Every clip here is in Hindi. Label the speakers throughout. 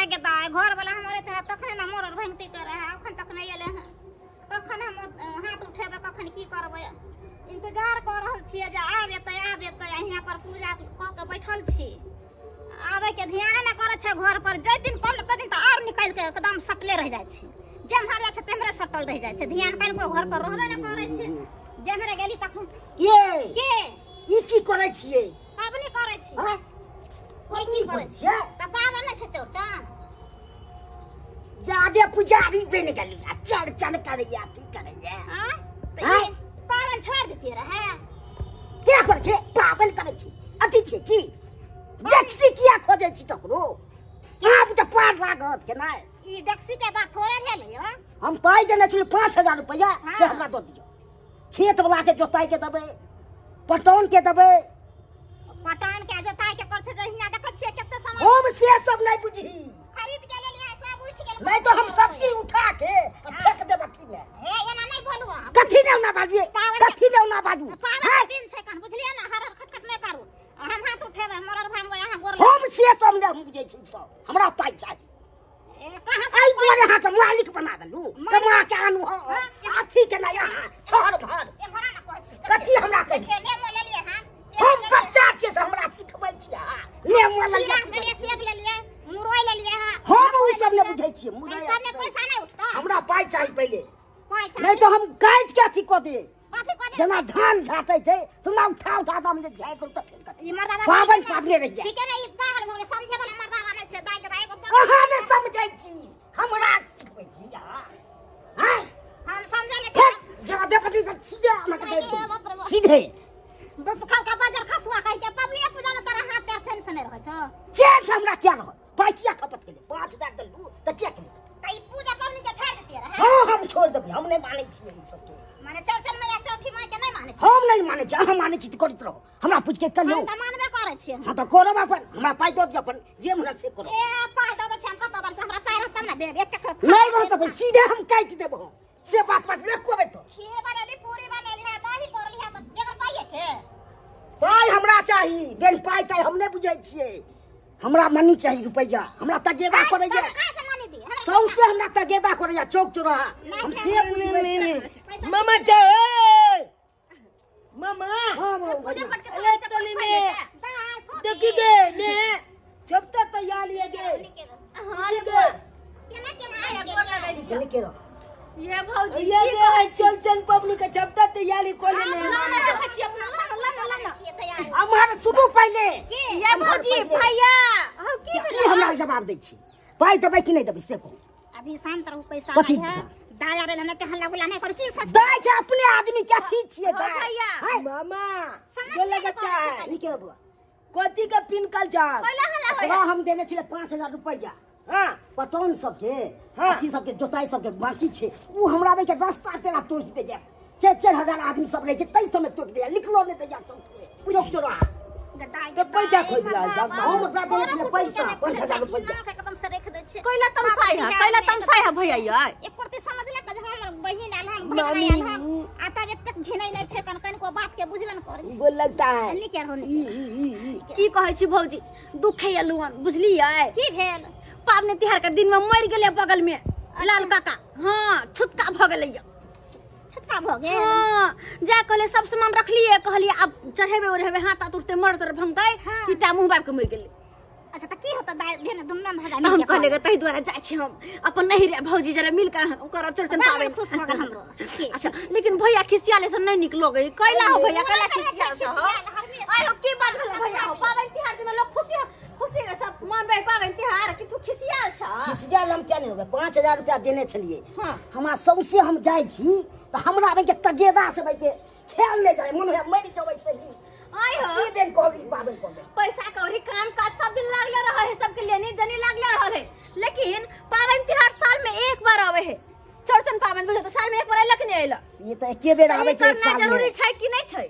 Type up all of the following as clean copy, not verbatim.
Speaker 1: दागे दाय घर वाला हमरे से तखने ना मोर भंगती करे है अखन तक नहीं एले हैं कखन हम हाथ उठेबे कखन की करबे इंतजार कर रहल छियै जे आबे त यहाँ पर पूजा क के बैठल छी आबे के ध्यान ना करे छै घर पर जे दिन कल त दिन त और निकाल के एकदम सटले रह जाय छै जेमहर जाय छै तेमरे सटल रह जाय छै ध्यान कल को घर पर रहबे ना करे छै जेमहरे गेली तखन
Speaker 2: ये
Speaker 1: के
Speaker 2: ई की करे छियै
Speaker 1: पाबनी करे छी
Speaker 2: हां
Speaker 1: कोई की करे छै त पाबन नै छै चौरचन
Speaker 2: जादे पुजारी बन गेली आ चढ़ करैया की करैया
Speaker 1: हां त ये पाबन छोड़ देती रहे
Speaker 2: क्या करे छै पाबन करे छी अथी छै की देखसी किया खोजे छी ककरो आब त पार लागत के नै
Speaker 1: ई देखसी के बात थोड़े भेलै हो
Speaker 2: हम पाई देने छी 5000 रुपया से हमरा द दियो खेत वाला के जोताई के देबै पटौन के देबै
Speaker 1: पटान के जोताई के कर छै जहिना देखै छियै कते समय
Speaker 2: हम से सब नै बुझी
Speaker 1: खरीद के ले लिया सब उठ गेल
Speaker 2: नहीं तो हम सबकी उठा के फेंक देब अथी में
Speaker 1: हे एना नहीं बोलू
Speaker 2: कथी ने ना बाजू कथी ने ना बाजू
Speaker 1: पावन दिन छै कन बुझलिए ना हर खटखट नहीं करू हम हाथ उठेबे मरर भांगबे यहां गोर
Speaker 2: हम से सब ने हम बुझै छी सब हमरा पाई चाहिए
Speaker 1: कहां
Speaker 2: आई तोरे यहां के मालिक बना देलू कमा के आनू अथी के ना यहां छोड़ भर
Speaker 1: ए भरा ना कहै छी
Speaker 2: कथी हमरा कहि
Speaker 1: खेने में ले लिए हां
Speaker 2: हम बच्चा छियै से हमरा सिखबै छियै ने मोला
Speaker 1: ले लिए सेब ले लिए मुरई ले लिए हां
Speaker 2: हम उ सब ने बुझै छियै मुरई
Speaker 1: सब में पैसा नहीं उठता
Speaker 2: हमरा पाई चाहिए पहले
Speaker 1: पाई चाहिए
Speaker 2: नहीं तो हम काट के अथी को दे
Speaker 1: कथी को दे
Speaker 2: जना धान झाटै छै तो ना उठा हम जे झाट तो फेर कथी
Speaker 1: ई मर्दावा
Speaker 2: पावन पाबने रह जाए
Speaker 1: ठीक है ना ई पागल भोले समझे वाला मर्दावा नहीं छै दाई के दाई को
Speaker 2: कहां ने समझै छी हमरा सिखबै छी यार हैं
Speaker 1: हम समझे नहीं छै
Speaker 2: जरा दे पति सीधे हमके दे सीधे
Speaker 1: खा का बाजार खसुआ कह के पबनी पूजा में तोरा हाथ पैर चैन से नहीं रहै छ
Speaker 2: चैन से हमरा क्या रह पैकिया खपत के 5000 दलू त क्या के
Speaker 1: कई पूजा पबनी के छोड़ देती रहे
Speaker 2: हां हम छोड़ देब हम नहीं मानै छी ई सब के
Speaker 1: माने चौरचन में या चौठी में के नहीं माने छी
Speaker 2: हम नहीं मानै छी हम मानै छी त करत रहो हमरा पूछ के कर लो
Speaker 1: हम त मानबे करे छी
Speaker 2: हां त करब अपन हमरा पाई दो दियो अपन जे हमरा से करो
Speaker 1: ए पाई दो छ हम पता से हमरा पाई रहत ना देब एक
Speaker 2: नहीं रह त सीधे हम काट देब से बात ले को बेटो
Speaker 1: खीर बनेली पूरी बनेली है दाली करली है त बेगर पाइए के
Speaker 2: पाई हमरा चाही बेन पाई त हम नहीं बुझै छियै हमरा मनी चाहिए रुपया हमरा त गेबा करे जे
Speaker 1: कहां से मानी दी
Speaker 2: सौसे हमरा त गेबा करे जा चौक चौराहा हम से बुझबै
Speaker 3: मामा जाओ मामा
Speaker 2: हां
Speaker 1: पूजा पट के
Speaker 3: अरे चली में देखी गे ने जब तक तैयार लिए गे
Speaker 1: हां रे
Speaker 3: गे
Speaker 1: केना केना गोर लगै छी
Speaker 2: चल के रहो
Speaker 1: ये भौजी
Speaker 3: ये गे चल पबनी के जब तक तैयारी कर ले
Speaker 1: ना देखै छी अपना लन छी तैयार
Speaker 2: हमार सुनू पहले
Speaker 1: ये भौजी भैया
Speaker 2: की हमरा जवाब दै छी पाई देबै कि नहीं देबै से कहू
Speaker 1: अभी शाम तरह पैसा
Speaker 2: कथी
Speaker 1: है दाया रे हमने ते हल्ला गुला नहीं करू की सोच
Speaker 2: दै छै अपने आदमी के अथी छियै दै
Speaker 1: भैया
Speaker 3: मामा
Speaker 1: समझ
Speaker 3: ये
Speaker 1: में
Speaker 3: लगता है
Speaker 2: ई के बुआ
Speaker 3: कोती का पिन कल जा
Speaker 1: हल्ला हल्ला
Speaker 2: ओकरा हम देने छियै 5000 रुपया
Speaker 3: हां
Speaker 2: पटौन सबके
Speaker 3: हाँ।
Speaker 2: अथी सबके जोताई सबके बाकी छै उ हमरा बे के रास्ता पेरा तोड़ दे जा 4000 आदमी सब रहे छै तै समय तोड़ दे लिखलो नहीं दे जा सबके चौक चौराहा
Speaker 3: तो पैसा खोज ला जा
Speaker 2: हम ओकरा देने छियै पैसा 5000 रुपया
Speaker 1: एकदम से रख दे छै
Speaker 4: कैला तमसाई है भैया ये
Speaker 1: एक कुर्ती समझ ले कि हमर बहिन आल हम बहिन आल हम आता तक झिनै नै छै कन को बात के बुझबे न करे छै
Speaker 3: बोल लगता है
Speaker 1: अन्नी के होनी
Speaker 4: की कहै छी भौजी दुख है लुअन बुझलियै
Speaker 1: की भेल
Speaker 4: पाबनि तिहार के दिन में मर गेलै बगल में लाल काका हां छुटका भ गेलै
Speaker 1: छुटका भ गेल
Speaker 4: हां जा कहले सब सामान रखलिए कहलिए अब चढ़ेबे ओढ़ेबे हाथ तुरते मर तर भंगतै कि ता मुंह बाप के मर गेलै
Speaker 1: अच्छा त की होता दाई भेन दुमना भगा
Speaker 4: हम कहले गे तही द्वारा जाय छी हम अपन नहीं रे भौजी जरा मिल के ओकर चौरचन पाबे
Speaker 1: खुश भ गेल हमरो
Speaker 4: अच्छा लेकिन भैया खिसियाले से नहीं निक लगे कैला हो भैया कैला खिसिया छ हो आय हो की बात भेल भैया हो पाबनि तिहार में लोग खुशी के सब मानबे पाबनि तिहार कि तू खिसियाल छ
Speaker 2: खिसियाल हम क्या नहीं होबे 5000 रुपया देने छलिए
Speaker 4: हां
Speaker 2: हमरा सौसे हम जाय छी त हमरा बे के तगेदा से बे के खेल ले जाय मन है मर जबै सही
Speaker 4: आय हो
Speaker 2: सी दिन कोबी पाबन को
Speaker 4: पैसा कौड़ी काम काज सब दिन लागले रहे है सबके लेनी देनी लागले रहे है लेकिन पाबनि तिहार साल में एक बार आवे है चौरचन पाबनि बुझे त साल में एक बार अइलक नहीं अइला
Speaker 2: ये त एके बेर आबै छै एक साल में
Speaker 4: जरूरी छै कि नहीं छै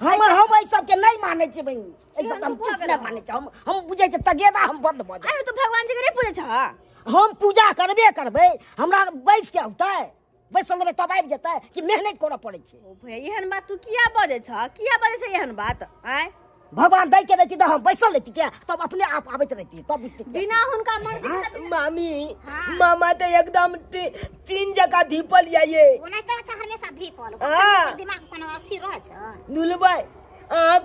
Speaker 2: हम ए सब के नहीं माने छै बहिन ए सब हम किछ नहीं माने छै हम बुझै छै तगेदा हम बंद भ जाय
Speaker 4: आय तो भगवान जी के नहीं पूजे छ
Speaker 2: हम पूजा करबे करबै हमरा बैस के होतै बैसल में तब आबि जेतै कि मेहनत करऽ पड़ै छै
Speaker 4: ओ भैया एहन बात तू किया बजे छ किया बजे छै एहन बात आय
Speaker 2: भगवान दै के रहती तो हम बैसल रहती क्या तब अपने आप आबैत रहती तब
Speaker 4: बिना हुनका मर्जी
Speaker 3: मामी मामा तो एकदम तीन जगह धीपल ये
Speaker 1: ओना तरह छ हमेशा धीपल
Speaker 3: हाँ।
Speaker 1: दिमाग कोनो अस्सी रह छ
Speaker 3: दुलबाई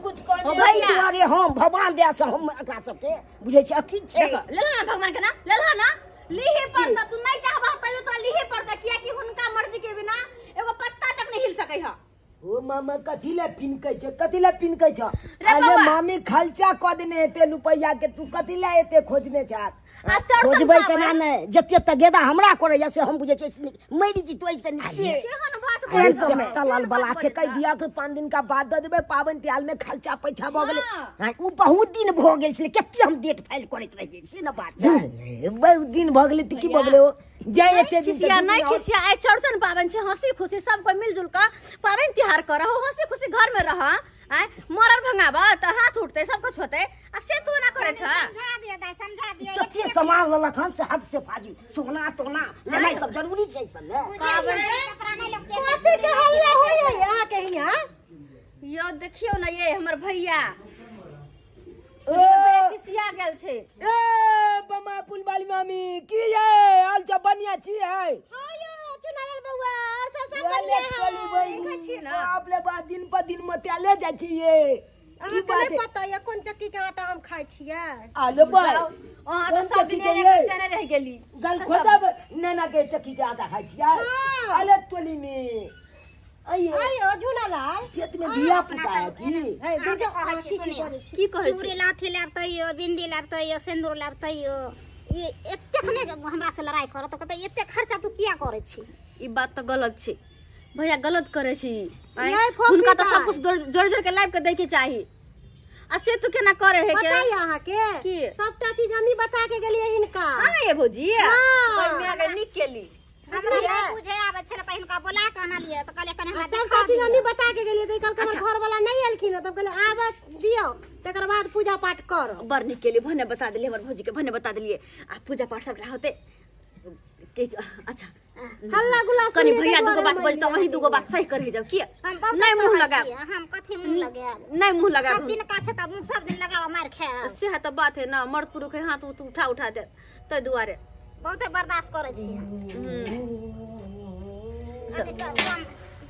Speaker 3: कुछ कर
Speaker 2: ओ भाई दुआरे हम भगवान दया से हम एकरा सबके बुझै छी अथी छै
Speaker 4: ले लो ना भगवान के ना ले लो ना लिहे पड़ता तू नहीं चाहबा तयो तो लिहे पड़ता किया कि हुनका मर्जी के बिना एगो पत्ता तक नहीं हिल सकै ह
Speaker 3: ओ मामा कथिला पिनकै छ कथिला पिनकै छ
Speaker 4: रे
Speaker 3: अरे
Speaker 4: बाबा।
Speaker 3: मामी खर्चा क देने एते रुपैया के तू कथिला एते खोजने छ
Speaker 4: आ चढ़
Speaker 2: खोजबै केना नहि जते त गेदा हमरा करैया से हम बुझै छी मरि जी तोइ से निसे
Speaker 4: केहन बात
Speaker 2: एहन
Speaker 4: कर
Speaker 2: समय
Speaker 3: चलल बला के कह दिया कि 5 दिन का बाद दे देबे पावन त्याल में खर्चा पैसा भ गेलै
Speaker 2: हां उ बहुत दिन भ गेल छलै कते हम डेट फाइल करैत रहियै से न बात छै
Speaker 3: बहुत दिन भ गेलै त की भ गेलै ओ जाय एते दिन
Speaker 4: खिसिया नहीं खिसिया आई चौड़चन पावन छे हंसी खुशी सब कोई मिलजुल का पावन त्योहार करहो हंसी खुशी घर में रह आय मरल भंगाबा त हाथ उठते सब कुछ होते आ से तू ना करे छ
Speaker 1: समझा दियो दाई समझा दियो
Speaker 2: कते सामान ललक हन से हाथ से फाजी सोना तोना लेनाइ सब जरूरी छै सब ने
Speaker 1: पावन कपड़ा नहीं लगते
Speaker 4: कथि के हल्ला होय है यहाँ के हिया यो देखियो ना ये हमर भैया खिसिया गेल छे
Speaker 3: ए बमा पुल वाली मामी की ये हाल छ बढ़िया छी है
Speaker 4: हां यो चुनावल बउआ और सब
Speaker 3: वाले चली भाई
Speaker 4: छी ना
Speaker 3: आप ले बा दिन पर दिन मत्याले जाइ छी ये की बात है
Speaker 5: पता या कोन चक्की के आटा हम खाइ छियै
Speaker 3: आलो बा
Speaker 4: हां
Speaker 3: कौन
Speaker 4: तो सब
Speaker 3: चक्की
Speaker 4: दिन
Speaker 3: के ये?
Speaker 4: जाने रह गेली
Speaker 3: गल खोदब नैना के चक्की के आटा खाइ छियै अले टोली में आइए
Speaker 5: आयो झूलालाल
Speaker 3: खेत में दिया पुता है की
Speaker 5: हे दुर्गा
Speaker 1: कहै छी
Speaker 5: की
Speaker 1: सुनियो
Speaker 5: करै छी
Speaker 4: की कहै
Speaker 1: चूड़ी लाठी लाब तइयो बिंदी लाब तइयो सिंदूर लाब तइयो ये एतेक ने हमरा से लड़ाई कर त कहते एते खर्चा तू किया करे छी
Speaker 4: ई बात तो गलत छे भैया गलत करे छी
Speaker 5: नहीं, फोफी
Speaker 4: उनका तो
Speaker 5: का।
Speaker 4: सब कुछ जोड़ जोड़ के लाइव के दे के चाहिए आ से तू केना करे है के
Speaker 5: बताइए अहाँ के
Speaker 4: की?
Speaker 5: सबटा चीज हमी बता के गेलिए हिनका
Speaker 4: हां ये भौजी
Speaker 5: हाँ।
Speaker 4: कोई में आगे निक केली
Speaker 1: हमरा ये बुझे आबे छले त हिनका बोला के आनलिए त कहले कने
Speaker 5: आ
Speaker 1: हमरा
Speaker 5: सबटा चीज हमी बता के गेलिए त कल हमर घर वाला नहीं एलखिन तब कहले आब दियो तकर बाद पूजा पाठ कर
Speaker 4: बर निक केली भने बता देली हमर भौजी के भने बता देलिए आ पूजा पाठ सब होते के अच्छा
Speaker 5: हल्ला गुल्ला
Speaker 4: कनी
Speaker 5: सुनिए
Speaker 4: भैया
Speaker 5: के
Speaker 4: दुगो बात
Speaker 5: दुआरे
Speaker 4: बोल त वही दुगो बात सही करे जाओ की
Speaker 1: हम बहुत
Speaker 4: नहीं मुंह
Speaker 1: सहज
Speaker 4: लगा
Speaker 1: छी, हम कथी मुंह लगा
Speaker 4: नहीं मुंह लगा
Speaker 1: सब दिन का छ त मुंह सब दिन लगावा मार खाए
Speaker 4: से है तो बात है ना मर्द पुरुष है हाथ उठा दे तै दुआरे
Speaker 1: बहुते बर्दाश्त करे छी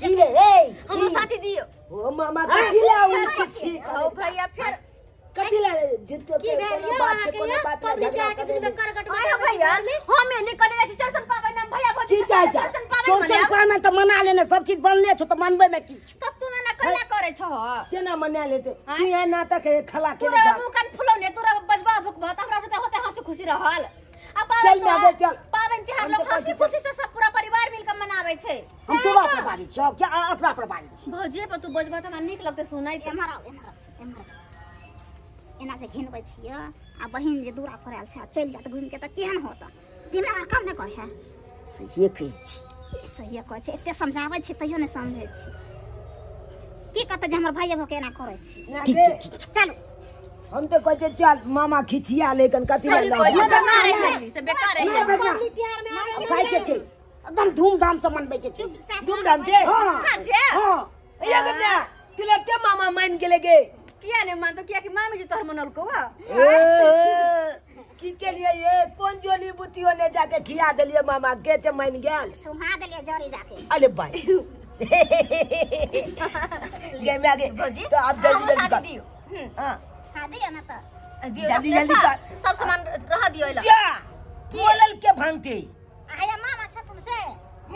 Speaker 2: की रे ए
Speaker 4: हम साथी दियो
Speaker 3: ओ मामा कथिला उनके छी
Speaker 4: ओ भैया फिर
Speaker 3: कथिला जितो के कोनो बात छै कोनो बात ना झगड़ा करे
Speaker 4: आयो भैया हम निकल जाय छी चरसन पावन नाम भैया भौजी
Speaker 2: की चाहे जा चौचन पाना त मना लेने सब चीज बनले छ त मनबे में की छ
Speaker 4: तब तू ना कला करे छ
Speaker 3: केना मना लेते तू ये नाटक है खला के
Speaker 4: तोरा
Speaker 3: जा
Speaker 4: मुंह कान फुलौने तोरा बजबा भुकबा हमरा होते होते हंसी खुशी रहल
Speaker 3: चल मैं आगे चल
Speaker 4: पावन तिहार लोग हंसी खुशी से सब पूरा परिवार मिलकर मनावे छै
Speaker 2: हम तोरा पर बारी छ क्या अपना पर बारी छ
Speaker 4: भौजी पर तू बजबा त हमरा नीक लगते सुनाई त
Speaker 1: एम्हर एना से घिनबै छियै आ बहिन जे दूरा पर आयल छै चलि जात घुमि के त केहन होत तिमरा काम नै करै है
Speaker 2: सही कहै छी
Speaker 1: सही कहै छै एते समझाबै छी तैयो नै समझै छी की कहते जे हमर भाइये भके एना करै छी
Speaker 2: ठीक
Speaker 1: चलू
Speaker 3: हम तो कहते चल मामा खिचिया लेकिन कथिला
Speaker 4: सही
Speaker 3: ला
Speaker 4: कोई बेकार है से बेकार है
Speaker 2: ये बजना खाइ के छै एकदम धूमधाम से मनबै के छै
Speaker 3: धूमधाम छै
Speaker 2: हां
Speaker 4: साझे
Speaker 3: हां ये गन्ना तुले के मामा मान गेले गे
Speaker 4: किया नहीं मान तो किया कि मामी जी तोहर मनल को
Speaker 3: की के लिए ये कौन जोली बुतियो ने जाके खिया देलिए मामा के ते मान गेल
Speaker 1: सुहा देलिए जरी जाके
Speaker 3: अरे भाई गे में आगे
Speaker 4: भौजी
Speaker 3: तो आप जल्दी जल्दी कर
Speaker 4: दियो
Speaker 3: हां
Speaker 1: हां दियो ना त
Speaker 4: दियो
Speaker 3: जल्दी जल्दी कर
Speaker 4: सब सामान रह दियो इला
Speaker 3: जा बोलल के भांगते
Speaker 1: आया मामा छ तुमसे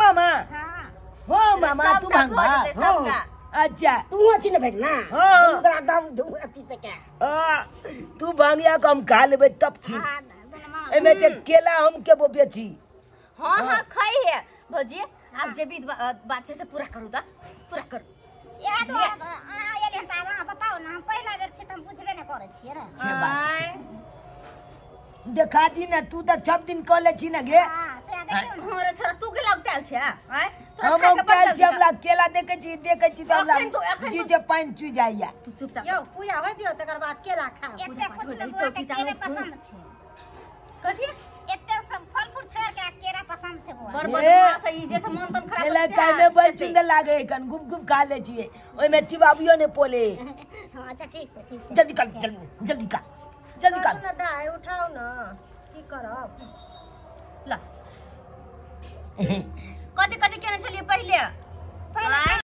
Speaker 3: मामा
Speaker 1: हां
Speaker 3: हो मामा तू भांगबा
Speaker 4: सबका
Speaker 3: अच्छा
Speaker 2: तू अछि न भेट ना
Speaker 3: हाँ।
Speaker 2: ओकरा दम धू अति से क्या
Speaker 3: तू भांगिया को हम खा लेबे तब छी
Speaker 1: हां दोनों मामा
Speaker 3: एमे जे केला हम के बो बेची
Speaker 4: हां हां खाई है भौजी आप जे भी बात से पूरा करू त पूरा करू
Speaker 1: याद अहाँ एलियन त अहाँ बताओ ना हम पहिला बेर छी त हम बुझबे नै करै छियै रे
Speaker 3: छे बात देखा दी ना तू तो सब दिन कॉलेज छी ना गे
Speaker 1: हां से देखियो ना
Speaker 4: हमरे छरा तू के लगताल छे आय
Speaker 3: हम काल छी हमरा केला देखे छी तो
Speaker 4: अखन तो-
Speaker 3: हमरा
Speaker 4: अखन
Speaker 3: जी
Speaker 4: तो-
Speaker 3: जे पानी चुई जाइया
Speaker 4: तू चुपचाप
Speaker 5: यो पूजा होय दियो तकर बाद केला खा
Speaker 1: एते कुछ लोग के केरे पसंद छै
Speaker 4: कथि
Speaker 1: एते सब फल फूल छोड़ के केरा पसंद छै बुआ
Speaker 4: बड़ बदमाश है ई जैसे मन तन खराब
Speaker 3: केला
Speaker 4: होते
Speaker 3: खाए में बड़ सुंदर लागे कन गुप गुप खा ले छी ओय में चिबाबियो ने पोले
Speaker 1: हां अच्छा ठीक से
Speaker 3: जल्दी कर जल्दी कर जल्दी कर
Speaker 5: ना दाई उठाओ ना की करब
Speaker 4: ला कथी कथी केने छलिए पहिले